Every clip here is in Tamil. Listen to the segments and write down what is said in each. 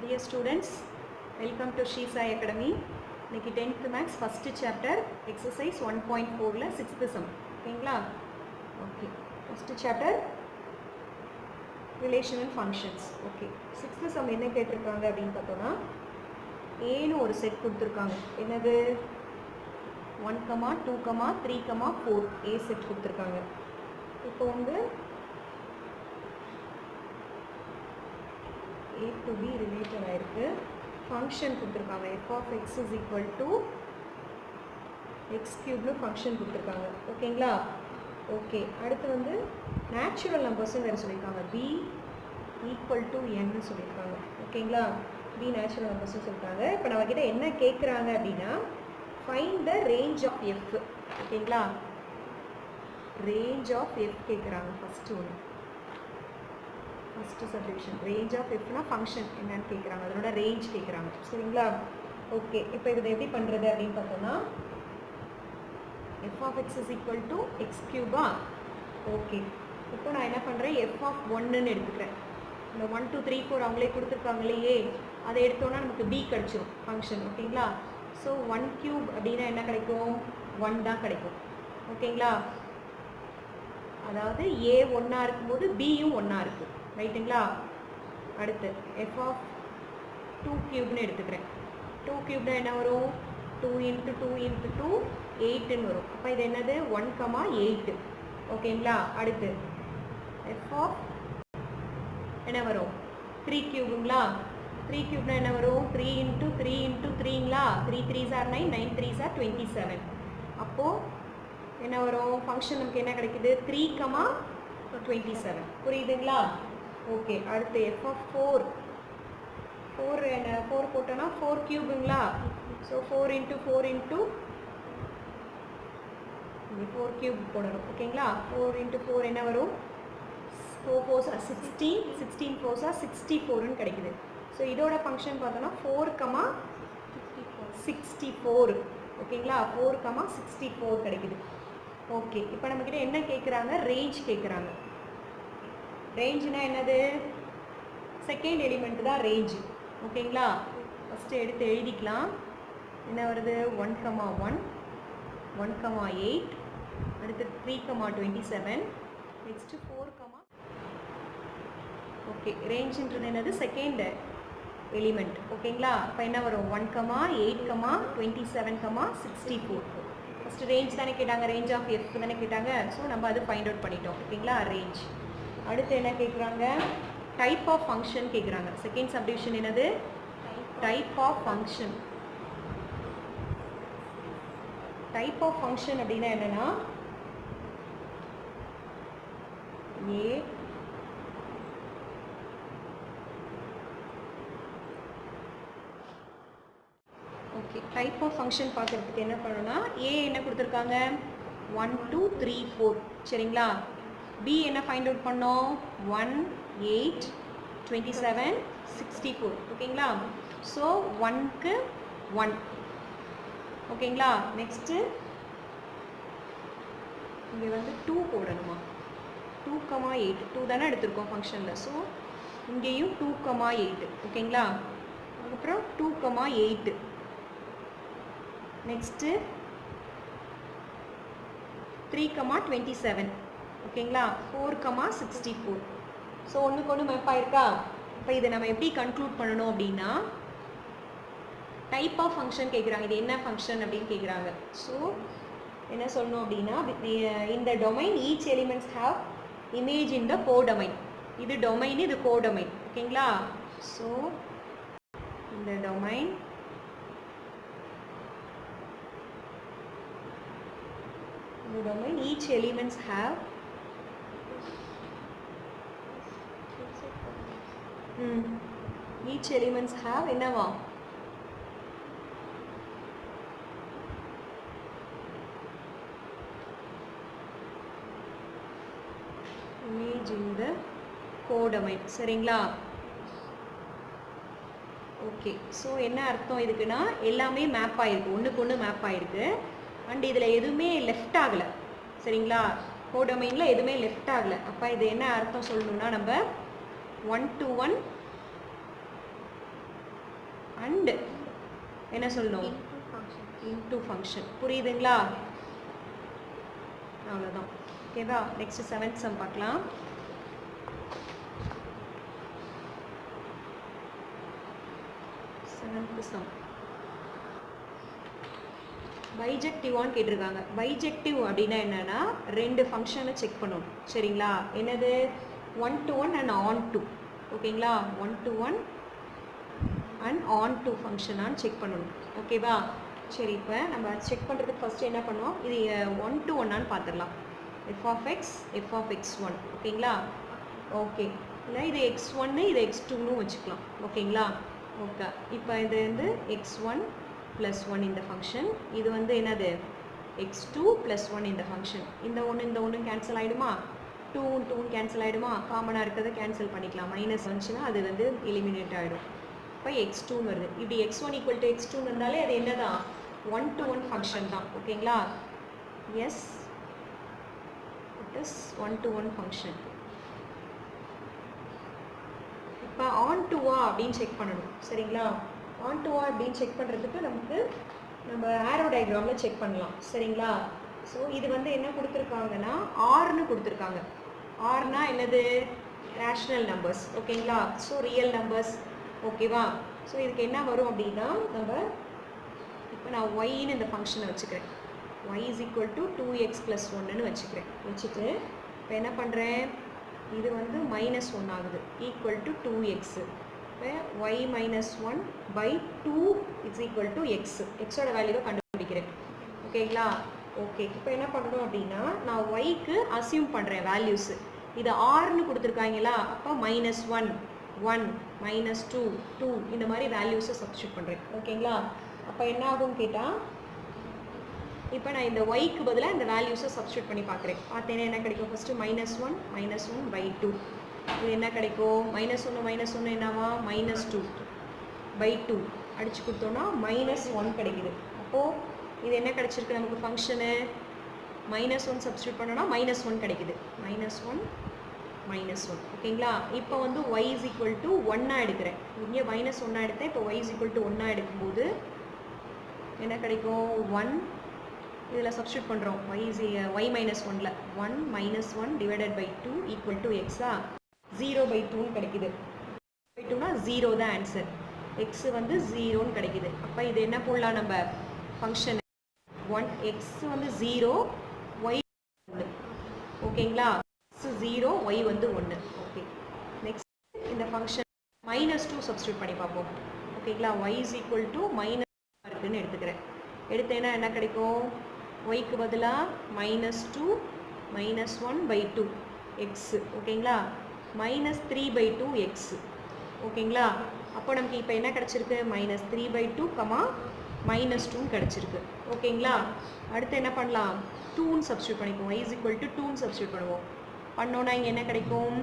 Dear students, welcome to Shri Sai Academy. இன்னைக்கு 10th Maths first chapter exercise 1.4ல 6th sum. ஓகேங்களா? Okay. First chapter relational functions. Okay. 6th sum என்ன கேட்டிருக்காங்க அப்படின்னு பார்த்தோம்னா ஏன்னு ஒரு செட் கொடுத்துருக்காங்க. என்னது 1, 2, 3, 4 A செட் கொடுத்துருக்காங்க. இப்போ வந்து A to B related ஆயிருக்கு. ஃபங்க்ஷன் கொடுத்துருக்காங்க f of x is equal to x cube function கொடுத்துருக்காங்க. ஓகேங்களா? ஓகே. அடுத்து வந்து நேச்சுரல் நம்பர்ஸ்ன்னு வேறு சொல்லியிருக்காங்க. b equal to n சொல்லியிருக்காங்க. ஓகேங்களா? b நேச்சுரல் நம்பர்ஸ்ன்னு சொல்லியிருக்காங்க. இப்போ நம்மக்கிட்ட என்ன கேட்குறாங்க அப்படின்னா find the range of f. ஓகேங்களா? ரேஞ்ச் ஆஃப் f கேட்குறாங்க. ஃபஸ்ட்டு ஒன்று ஃபஸ்ட்டு சப்டிவிஷன் ரேஞ்ச் ஆஃப் எஃப்னா ஃபங்க்ஷன் என்னன்னு கேட்குறாங்க, அதனோட ரேஞ்ச் கேட்குறாங்க. சரிங்களா? ஓகே. இப்போ இதை எப்படி பண்ணுறது அப்படின்னு பார்த்தோம்னா F of X is equal to X கியூபா. ஓகே. இப்போ நான் என்ன பண்ணுறேன், எஃப் ஆஃப் ஒன்னுன்னு எடுத்துக்கிறேன். இந்த 1, 2, 3, 4 அவங்களே கொடுத்துருக்காங்க இல்லையே, அதை எடுத்தோன்னா நமக்கு பி கிடச்சிரும் ஃபங்க்ஷன். ஓகேங்களா? ஸோ 1 கியூப் அப்படின்னா என்ன கிடைக்கும், 1 தான் கிடைக்கும். ஓகேங்களா? அதாவது ஏ ஒன்றா இருக்கும்போது பியும் ஒன்றா இருக்குது. ரைட்டுங்களா? அடுத்து எஃப் ஆஃப் 2 கியூப்னு எடுத்துக்கிறேன். 2 கியூப்னா என்ன வரும், 2 × 2 × 2 8ன்னு வரும். அப்போ இது என்னது 1, 8. ஓகேங்களா? அடுத்து எஃப் ஆஃப் என்ன வரும் 3 கியூபுங்களா. 3 கியூப்னா என்ன வரும் 3 × 3 × 3ங்களா. 3 3s are 9, 9 3s are 27. அப்போது என்ன வரும் ஃபங்க்ஷன் நமக்கு என்ன கிடைக்குது 3, 27. புரியுதுங்களா? ஓகே. அடுத்து எஃப் ஆஃப் 4 என்ன 4 போட்டோன்னா 4 கியூபுங்களா. ஸோ 4 × 4 × 4 கியூப் போடணும். ஓகேங்களா? 4 × 4 என்ன வரும் 4 4s are 16, 16 4s are 64ன்னு கிடைக்குது. ஸோ இதோட ஃபங்க்ஷன் பார்த்தோன்னா 4, 64. ஓகேங்களா? 4, 64 கிடைக்குது. ஓகே. இப்போ நம்மக்கிட்ட என்ன கேட்குறாங்க, ரேஞ்ச் கேட்குறாங்க. ரேஞ்சுனா என்னது, செகண்ட் எலிமெண்ட் தான் ரேஞ்சு. ஓகேங்களா? ஃபஸ்ட்டு எடுத்து எழுதிக்கலாம். என்ன வருது 1, 1, 1, 8, அடுத்து 3, 27, நெக்ஸ்ட்டு 4, ஓகே. ரேஞ்சுன்றது என்னது செகண்ட் எலிமெண்ட். ஓகேங்களா? அப்போ என்ன வரும் 1, 8, 27, 64. ஃபஸ்ட்டு ரேஞ்ச் தானே கேட்டாங்க, ரேஞ்ச் ஆஃப் எஃப் தானே கேட்டாங்க. ஸோ நம்ம அது ஃபைண்ட் அவுட் பண்ணிட்டோம். ஓகேங்களா? ரேஞ்ச். அடுத்து என்ன கேட்குறாங்க, டைப் ஆஃப் ஃபங்க்ஷன் கேட்குறாங்க. செகண்ட் சப்டிவிஷன் என்னது type of function. Type of function அப்படின்னா என்னென்னா ஏ ஓகே. டைப் ஆஃப் ஃபங்க்ஷன் பார்க்குறதுக்கு என்ன பண்ணணும்னா ஏ என்ன கொடுத்துருக்காங்க 1, 2, 3, 4. சரிங்களா? பி என்ன ஃபைண்ட் அவுட் பண்ணோம் 1, 8, 27, 64. ஓகேங்களா? ஸோ 1க்கு 1. ஓகேங்களா? நெக்ஸ்ட்டு இங்கே வந்து 2 போடணுமா, 2, 8. 2 தானே எடுத்திருக்கோம் ஃபங்க்ஷனில். ஸோ இங்கேயும் 2, 8. ஓகேங்களா? அதுக்கப்புறம் 2, 8. நெக்ஸ்ட்டு 3, 27. ஓகேங்களா? 4, 64. ஸோ ஒன்றுக்கு ஒன்று மேப் ஆயிருக்கா. இப்போ இதை நம்ம எப்படி கன்க்ளூட் பண்ணணும் அப்படின்னா டைப் ஆஃப் ஃபங்க்ஷன் கேட்குறாங்க. இது என்ன ஃபங்க்ஷன் அப்படின்னு கேட்குறாங்க. ஸோ என்ன சொல்லணும் அப்படின்னா இந்த domain each elements have image in the codomain. இது டொமைன், இது கோடொமைன். ஓகேங்களா? ஸோ இந்த domain each elements have each elements have என்னவா image in the codomain. சரிங்களா? ஓகே. ஸோ என்ன அர்த்தம் இதுக்குன்னா எல்லாமே மேப் ஆகிருக்கு, ஒன்றுக்கு ஒன்று மேப் ஆகிருக்கு. அண்ட் இதில் எதுவுமே லெஃப்ட் ஆகலை. சரிங்களா? கோடொமைனில் எதுவுமே லெஃப்ட் ஆகலை. அப்போ இது என்ன அர்த்தம் சொல்லணும்னா நம்ம 1 to 1 அண்ட் என்ன சொல்லணும் இன்டூ ஃபங்க்ஷன். புரியுதுங்களா? அவ்வளோதான். ஓகேவா? நெக்ஸ்ட் 7th சம் பார்க்கலாம். சம் பைஜெக்டிவான்னு கேட்டிருக்காங்க. பைஜெக்டிவ் அப்படின்னா என்னன்னா ரெண்டு ஃபங்க்ஷனை செக் பண்ணணும். சரிங்களா? என்னது 1 to 1 அண்ட் ஆன் டூ. ஓகேங்களா? 1 to 1 அண்ட் ஆன் டூ ஃபங்க்ஷனான்னு செக் பண்ணணும். ஓகேவா? சரி, இப்போ நம்ம செக் பண்ணுறதுக்கு ஃபஸ்ட்டு என்ன பண்ணுவோம், இது 1 to 1 பார்த்துடலாம். F of X 1. ஓகேங்களா? ஓகே, இல்லை இது x1 இது x2ன்னு வச்சுக்கலாம். ஓகேங்களா? ஓகே, இப்போ இது வந்து x1 + 1 இந்த ஃபங்க்ஷன், இது வந்து என்னது x2 + 1 இந்த ஃபங்க்ஷன். இந்த ஒன்று கேன்சல் ஆகிடுமா? 2 கேன்சல் ஆகிடுமா? காமனாக இருக்கிறத கேன்சல் பண்ணிக்கலாம். மைனஸ் வந்துச்சுன்னா அது வந்து எலிமினேட் ஆகிடும். இப்போ x2ன்னு வருது. இப்படி x1 = x2ன்னு இருந்தாலே அது என்னதான் 1 to 1 ஃபங்க்ஷன் தான். ஓகேங்களா? Yes, it is 1 to 1 function. இப்போ ஆன் டூவா அப்படின்னு செக் பண்ணணும். சரிங்களா? ஆன் டூவா அப்படின்னு செக் பண்ணுறதுக்கு நம்ம ஆரோ டயக்ராமில் செக் பண்ணலாம். சரிங்களா? ஸோ இது வந்து என்ன கொடுத்துருக்காங்கன்னா ஆர்னு கொடுத்துருக்காங்க. ஆர்னா என்னது? Rational numbers. ஓகேங்களா? So real numbers. ஓகேவா? ஸோ இதுக்கு என்ன வரும் அப்படின்னா இப்போ நான் ஒய்ன்னு இந்த ஃபங்க்ஷனை வச்சுக்கிறேன். y = 2x + 1ன்னு வச்சுட்டு இப்போ என்ன பண்ணுறேன், இது வந்து -1 ஆகுது, ஈக்குவல் டு 2x. இப்போ y - 1/2 = x. எக்ஸோட வேல்யூவை கண்டுபிடிக்கிறேன். ஓகேங்களா? ஓகே, இப்போ என்ன பண்ணணும் அப்படின்னா நான் yக்கு அசியூம் பண்ணுறேன் வேல்யூஸு. இது ஆர்னு கொடுத்துருக்காங்களா, அப்போ -1 1 -2 2 இந்த மாதிரி வேல்யூஸை சப்ஸ்டியூட் பண்ணுறேன். ஓகேங்களா? அப்போ என்ன ஆகும் கேட்டால், இப்போ நான் இந்த ஒய்க்கு பதிலாக இந்த வேல்யூஸை சப்ஸ்டியூட் பண்ணி பார்க்குறேன். பார்த்தேன்னா என்ன கிடைக்கும்? ஃபஸ்ட்டு -1 1/2 இது என்ன கிடைக்கும்? -1 என்னவா? -2/2 அடித்து கொடுத்தோன்னா -1 கிடைக்குது. அப்போது இது என்ன கிடைச்சிருக்கு நமக்கு ஃபங்க்ஷனு? -1 சப்ஸ்டியூட் பண்ணோன்னா -1 கிடைக்குது. -1 ஓகேங்களா? இப்போ வந்து y = 1 எடுக்கிறேன். இங்கே -1 எடுத்தேன். இப்போ y = 1 எடுக்கும்போது என்ன கிடைக்கும்? 1 இதில் சப்ஸ்டியூட் பண்ணுறோம். y - 1ல் 1 - 1/2 = x. 0/2ன்னு கிடைக்குது. 2னா 0 தான் ஆன்சர். x வந்து 0ன்னு கிடைக்குது. அப்போ இது என்ன போடலாம் நம்ம ஃபங்க்ஷன்? x வந்து 0, y 1. ஓகேங்களா? x 0, y வந்து 1. ஓகே, நெக்ஸ்ட் இந்த ஃபங்க்ஷன் -2 சப்ஸ்டியூட் பண்ணி பார்ப்போம். ஓகேங்களா? y = இருக்குன்னு எடுத்துக்கிறேன். எடுத்தேன்னா என்ன கிடைக்கும்? yக்கு பதிலாக -2 -1/2 x. ஓகேங்களா? -3/2 x. ஓகேங்களா? அப்போ நமக்கு இப்போ என்ன கிடச்சிருக்கு? -3/2, -2ன்னு கிடச்சிருக்கு. ஓகேங்களா? அடுத்து என்ன பண்ணலாம்? 2ன்னு சப்ஸ்டியூட் பண்ணிக்குவோம். y = 2ன்னு சப்ஸ்டியூட் பண்ணுவோம். பண்ணோன்னா இங்கே என்ன கிடைக்கும்?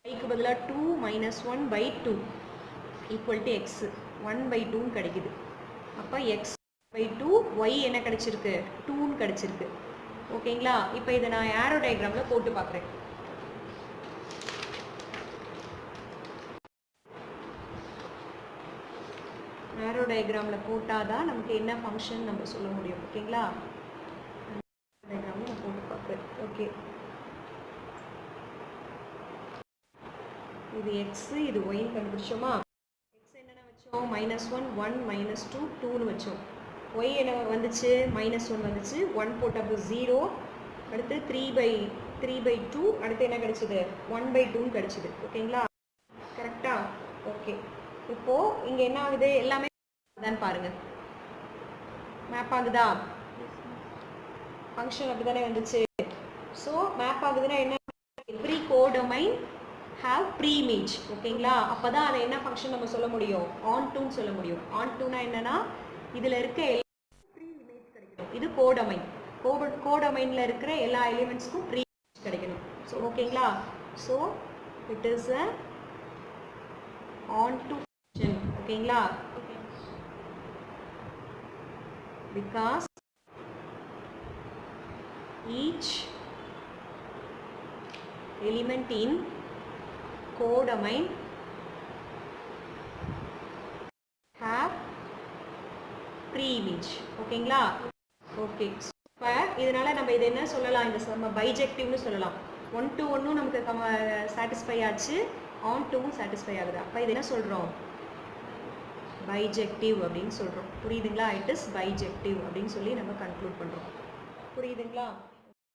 yக்கு பதிலாக 2 -1/2 = x. 1/2ன்னு கிடைக்குது. அப்போ x/2, y என்ன கிடைச்சிருக்கு? 2ன்னு கிடைச்சிருக்கு. ஓகேங்களா? இப்போ இதை நான் ஆரோ டயக்ராமில் போட்டு பார்க்குறேன். ஆரோ டயக்ராமில் போட்டால் தான் நமக்கு என்ன ஃபங்க்ஷன் நம்ம சொல்ல முடியும். ஓகேங்களா? டயக்ராமில் நான் போட்டு பார்க்குறேன். ஓகே, இது x, இது yன்னு கண்டுபிடிச்சோமா? x என்னென்ன வச்சோம்? -1 1 -2 2ன்னு வச்சோம். y என்ன வந்துச்சு? -1 வந்துச்சு. 1 போட்டப்போ 0. அடுத்து 3/2. அடுத்து என்ன கிடைச்சிது? 1/2ன்னு கிடைச்சிது. ஓகேங்களா? கரெக்டா? ஓகே, இப்போது இங்கே என்ன ஆகுது? எல்லாமே தான் பாருங்கள், மேப் ஆகுதா? ஃபங்க்ஷன் அப்படி தானே வந்துச்சு. ஸோ மேப் ஆகுதுன்னா என்ன? Every codomain have pre-image. ஓகேங்களா? அப்போ தான் அதை என்ன ஃபங்க்ஷன் நம்ம சொல்ல முடியும்? on2ன்னு சொல்ல முடியும். on2னா என்னன்னா இதில் இருக்க எல்லா ப்ரீ இமேஜ் கிடைக்கணும். இது கோடொமைன். கோடொமைனில் இருக்கிற எல்லா எலிமெண்ட்ஸ்க்கும் ப்ரீ இமேஜ் கிடைக்கணும். ஸோ ஓகேங்களா? So it is a on2 function. ஓகேங்களா? because each element in codomain free image. ஓகேங்களா? ஓகே. இப்போ இதனால் நம்ம இது என்ன சொல்லலாம், இந்த நம்ம பைஜெக்டிவ்னு சொல்லலாம். 1 to 1 நமக்கு சாட்டிஸ்ஃபை ஆச்சு, on 2 சாட்டிஸ்ஃபை ஆகுது. அப்போ இது என்ன சொல்கிறோம், பைஜெக்டிவ் அப்படின்னு சொல்கிறோம். புரியுதுங்களா? இட் இஸ் பைஜெக்டிவ் அப்படின்னு சொல்லி நம்ம கன்க்ளூட் பண்ணுறோம். புரியுதுங்களா?